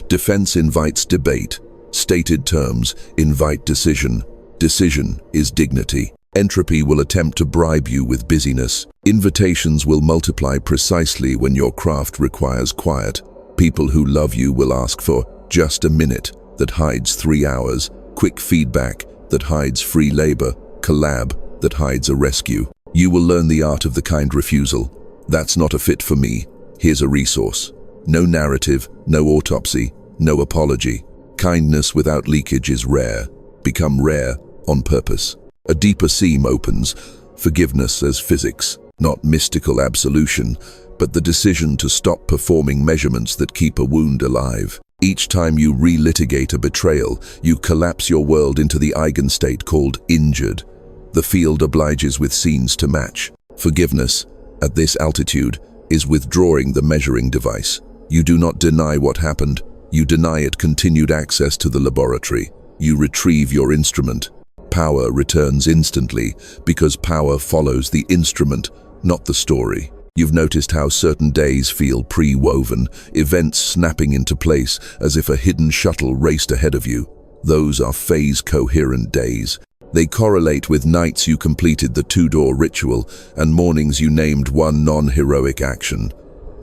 Defense invites debate. Stated terms invite decision. Decision is dignity. Entropy will attempt to bribe you with busyness. Invitations will multiply precisely when your craft requires quiet. People who love you will ask for just a minute that hides 3 hours, quick feedback that hides free labor, collab that hides a rescue. You will learn the art of the kind refusal. That's not a fit for me. Here's a resource. No narrative, no autopsy, no apology. Kindness without leakage is rare. Become rare on purpose. A deeper seam opens. Forgiveness as physics, not mystical absolution, but the decision to stop performing measurements that keep a wound alive. Each time you relitigate a betrayal, you collapse your world into the eigenstate called injured. The field obliges with scenes to match. Forgiveness, at this altitude, is withdrawing the measuring device. You do not deny what happened. You deny it continued access to the laboratory. You retrieve your instrument. Power returns instantly because power follows the instrument, not the story. You've noticed how certain days feel pre-woven, events snapping into place as if a hidden shuttle raced ahead of you. Those are phase-coherent days. They correlate with nights you completed the 2-door ritual and mornings you named one non-heroic action.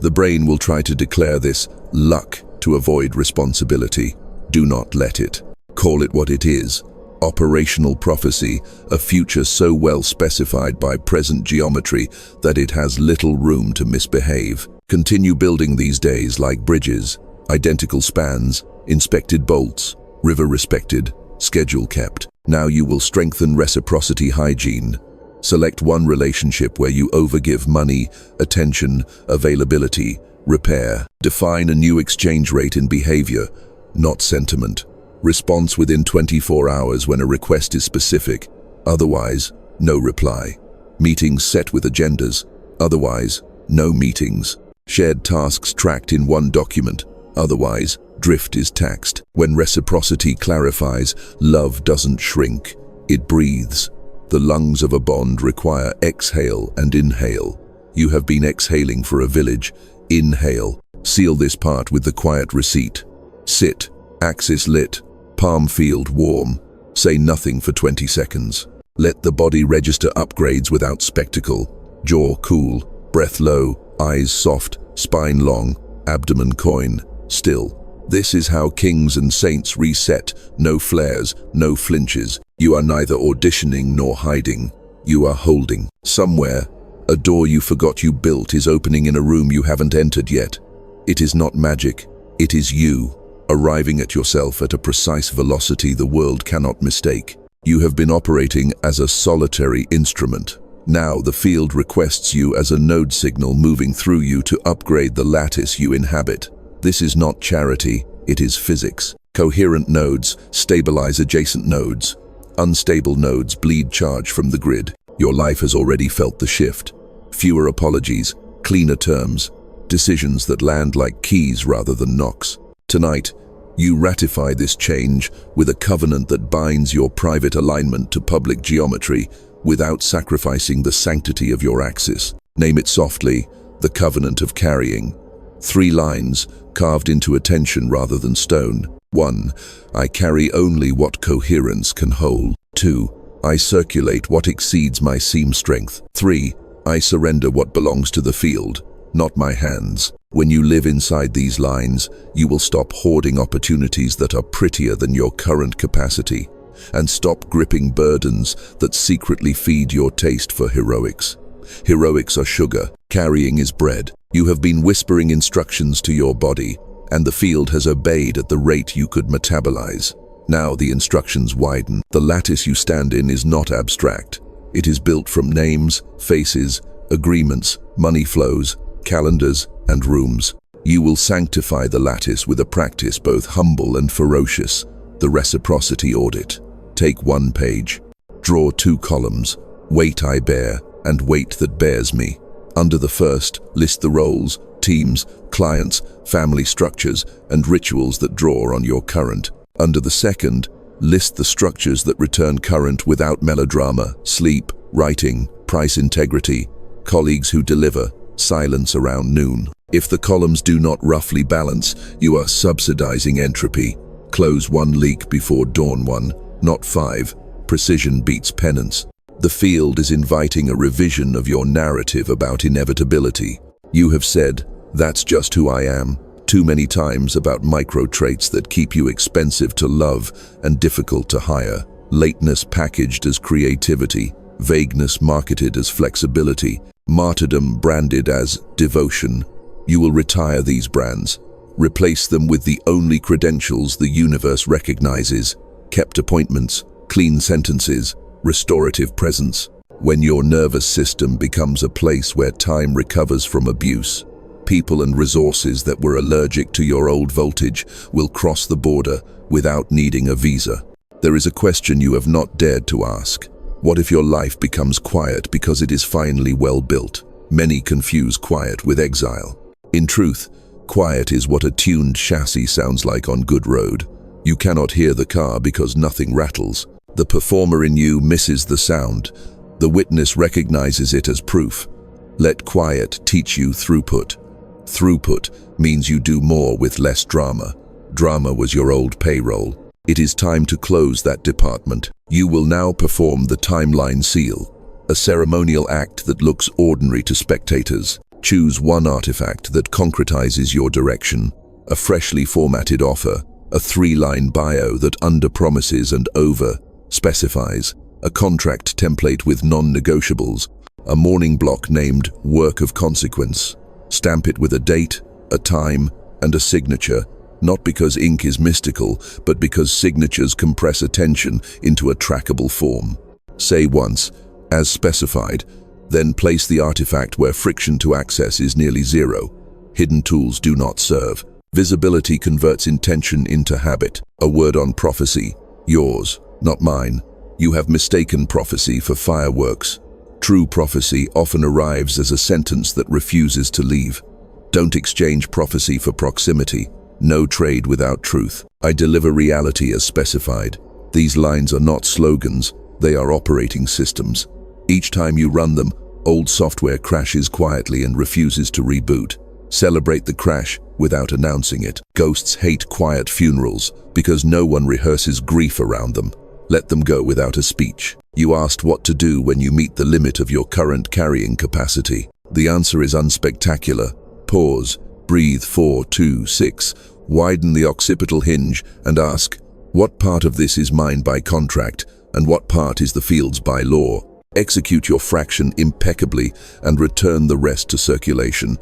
The brain will try to declare this luck to avoid responsibility. Do not let it. Call it what it is. Operational prophecy, a future so well specified by present geometry that it has little room to misbehave. Continue building these days like bridges, identical spans, inspected bolts, river respected, schedule kept. Now you will strengthen reciprocity hygiene. Select one relationship where you overgive money, attention, availability, repair. Define a new exchange rate in behavior, not sentiment. Response within 24 hours when a request is specific. Otherwise, no reply. Meetings set with agendas. Otherwise, no meetings. Shared tasks tracked in one document. Otherwise, drift is taxed. When reciprocity clarifies, love doesn't shrink. It breathes. The lungs of a bond require exhale and inhale. You have been exhaling for a village. Inhale. Seal this part with the quiet receipt. Sit. Axis lit. Palm field warm. Say nothing for 20 seconds. Let the body register upgrades without spectacle. Jaw cool. Breath low. Eyes soft. Spine long. Abdomen coin. Still. This is how kings and saints reset. No flares, no flinches. You are neither auditioning nor hiding. You are holding. Somewhere, a door you forgot you built is opening in a room you haven't entered yet. It is not magic. It is you, arriving at yourself at a precise velocity the world cannot mistake. You have been operating as a solitary instrument. Now the field requests you as a node signal moving through you to upgrade the lattice you inhabit. This is not charity, it is physics. Coherent nodes stabilize adjacent nodes. Unstable nodes bleed charge from the grid. Your life has already felt the shift. Fewer apologies, cleaner terms, decisions that land like keys rather than knocks. Tonight, you ratify this change with a covenant that binds your private alignment to public geometry without sacrificing the sanctity of your axis. Name it softly, the covenant of carrying. 3 lines, carved into attention rather than stone. 1. I carry only what coherence can hold. 2. I circulate what exceeds my seam strength. 3. I surrender what belongs to the field, not my hands. When you live inside these lines, you will stop hoarding opportunities that are prettier than your current capacity, and stop gripping burdens that secretly feed your taste for heroics. Heroics are sugar, carrying is bread. You have been whispering instructions to your body, and the field has obeyed at the rate you could metabolize. Now the instructions widen. The lattice you stand in is not abstract. It is built from names, faces, agreements, money flows, calendars, and rooms. You will sanctify the lattice with a practice both humble and ferocious, the reciprocity audit. Take 1 page. Draw 2 columns, weight I bear and weight that bears me. Under the first, list the roles, teams, clients, family structures, and rituals that draw on your current. Under the second, list the structures that return current without melodrama, sleep, writing, price integrity, colleagues who deliver, silence around noon. If the columns do not roughly balance, you are subsidizing entropy. Close 1 leak before dawn 1, not 5. Precision beats penance. The field is inviting a revision of your narrative about inevitability. You have said, "That's just who I am," too many times about micro-traits that keep you expensive to love and difficult to hire. Lateness packaged as creativity, vagueness marketed as flexibility, martyrdom branded as devotion. You will retire these brands. Replace them with the only credentials the universe recognizes: kept appointments, clean sentences, restorative presence. When your nervous system becomes a place where time recovers from abuse, people and resources that were allergic to your old voltage will cross the border without needing a visa. There is a question you have not dared to ask. What if your life becomes quiet because it is finally well built? Many confuse quiet with exile. In truth, quiet is what a tuned chassis sounds like on good road. You cannot hear the car because nothing rattles. The performer in you misses the sound. The witness recognizes it as proof. Let quiet teach you throughput. Throughput means you do more with less drama. Drama was your old payroll. It is time to close that department. You will now perform the timeline seal, a ceremonial act that looks ordinary to spectators. Choose one artifact that concretizes your direction, a freshly formatted offer, a 3-line bio that under-promises and over-specifies, a contract template with non-negotiables, a morning block named Work of Consequence. Stamp it with a date, a time, and a signature, not because ink is mystical, but because signatures compress attention into a trackable form. Say once, as specified, then place the artifact where friction to access is nearly zero. Hidden tools do not serve. Visibility converts intention into habit. A word on prophecy. Yours, not mine. You have mistaken prophecy for fireworks. True prophecy often arrives as a sentence that refuses to leave. Don't exchange prophecy for proximity. No trade without truth. I deliver reality as specified. These lines are not slogans, they are operating systems. Each time you run them, old software crashes quietly and refuses to reboot. Celebrate the crash without announcing it. Ghosts hate quiet funerals because no one rehearses grief around them. Let them go without a speech. You asked what to do when you meet the limit of your current carrying capacity. The answer is unspectacular. Pause, breathe 4, 2, 6, widen the occipital hinge and ask, what part of this is mine by contract and what part is the field's by law? Execute your fraction impeccably and return the rest to circulation.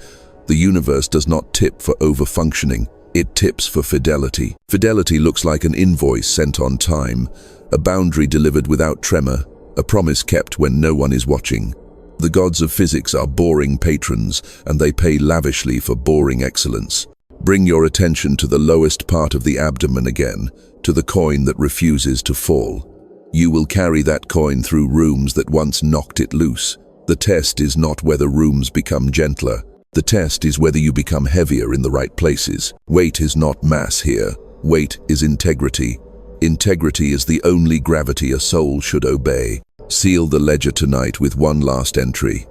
The universe does not tip for overfunctioning, it tips for fidelity. Fidelity looks like an invoice sent on time, a boundary delivered without tremor, a promise kept when no one is watching. The gods of physics are boring patrons, and they pay lavishly for boring excellence. Bring your attention to the lowest part of the abdomen again, to the coin that refuses to fall. You will carry that coin through rooms that once knocked it loose. The test is not whether rooms become gentler. The test is whether you become heavier in the right places. Weight is not mass here. Weight is integrity. Integrity is the only gravity a soul should obey. Seal the ledger tonight with one last entry.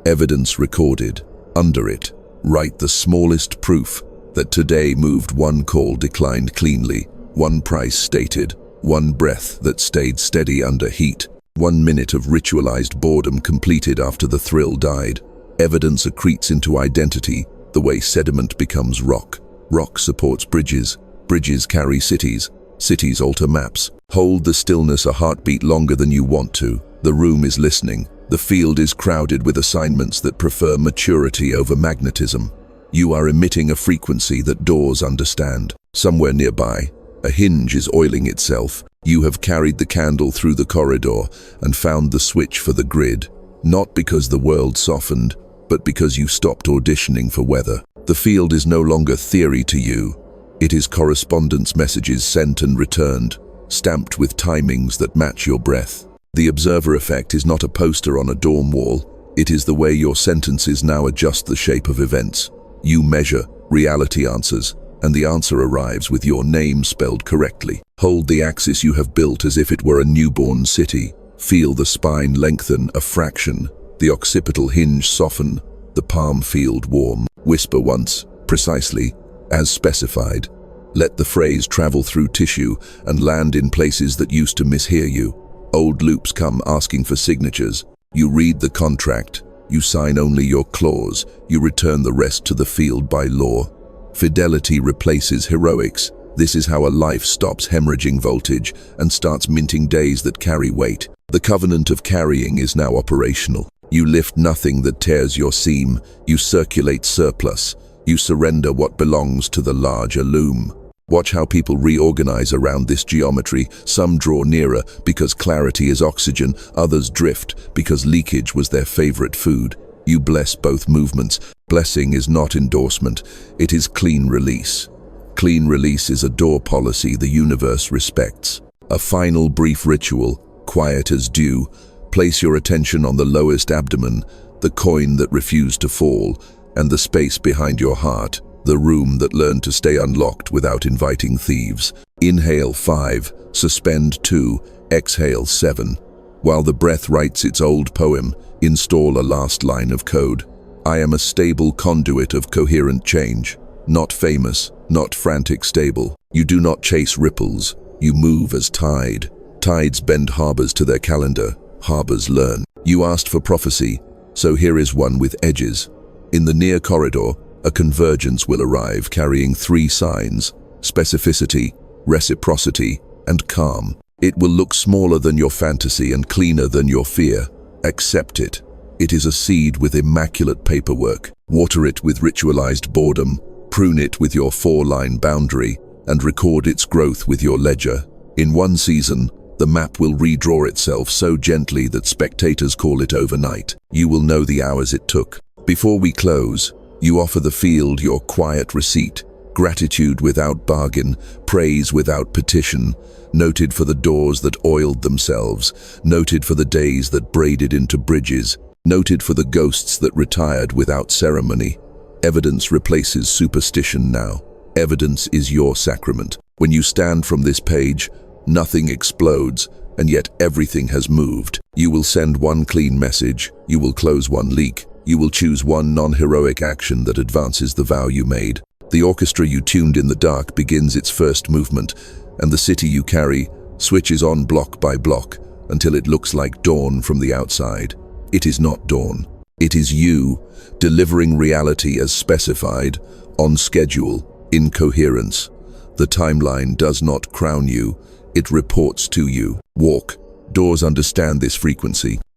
Evidence recorded. Under it, write the smallest proof that today moved one call declined cleanly, one price stated, one breath that stayed steady under heat, 1 minute of ritualized boredom completed after the thrill died. Evidence accretes into identity, the way sediment becomes rock. Rock supports bridges. Bridges carry cities. Cities alter maps. Hold the stillness a heartbeat longer than you want to. The room is listening. The field is crowded with assignments that prefer maturity over magnetism. You are emitting a frequency that doors understand. Somewhere nearby, a hinge is oiling itself. You have carried the candle through the corridor and found the switch for the grid, not because the world softened, but because you stopped auditioning for weather. The field is no longer theory to you. It is correspondence messages sent and returned, stamped with timings that match your breath. The observer effect is not a poster on a dorm wall. It is the way your sentences now adjust the shape of events. You measure, reality answers, and the answer arrives with your name spelled correctly. Hold the axis you have built as if it were a newborn city. Feel the spine lengthen a fraction, the occipital hinge soften, the palm field warm. Whisper once, precisely, as specified. Let the phrase travel through tissue and land in places that used to mishear you. Old loops come asking for signatures. You read the contract. You sign only your clause. You return the rest to the field by law. Fidelity replaces heroics. This is how a life stops hemorrhaging voltage and starts minting days that carry weight. The covenant of carrying is now operational. You lift nothing that tears your seam. You circulate surplus. You surrender what belongs to the larger loom. Watch how people reorganize around this geometry. Some draw nearer because clarity is oxygen. Others drift because leakage was their favorite food. You bless both movements. Blessing is not endorsement. It is clean release. Clean release is a door policy the universe respects. A final brief ritual, quiet as dew. Place your attention on the lowest abdomen, the coin that refused to fall, and the space behind your heart, the room that learned to stay unlocked without inviting thieves. Inhale 5, suspend 2, exhale 7. While the breath writes its old poem, install a last line of code. I am a stable conduit of coherent change. Not famous, not frantic stable. You do not chase ripples. You move as tide. Tides bend harbors to their calendar. Harbors learn. You asked for prophecy, so here is one with edges. In the near corridor, a convergence will arrive carrying 3 signs: specificity, reciprocity, and calm. It will look smaller than your fantasy and cleaner than your fear. Accept it. It is a seed with immaculate paperwork. Water it with ritualized boredom, prune it with your 4-line boundary, and record its growth with your ledger. In one season, the map will redraw itself so gently that spectators call it overnight. You will know the hours it took. Before we close, you offer the field your quiet receipt, gratitude without bargain, praise without petition, noted for the doors that oiled themselves, noted for the days that braided into bridges, noted for the ghosts that retired without ceremony. Evidence replaces superstition now. Evidence is your sacrament. When you stand from this page, nothing explodes, and yet everything has moved. You will send one clean message, you will close one leak, you will choose one non-heroic action that advances the vow you made. The orchestra you tuned in the dark begins its first movement, and the city you carry switches on block by block until it looks like dawn from the outside. It is not dawn. It is you, delivering reality as specified, on schedule, in coherence. The timeline does not crown you, it reports to you. Walk. Doors understand this frequency.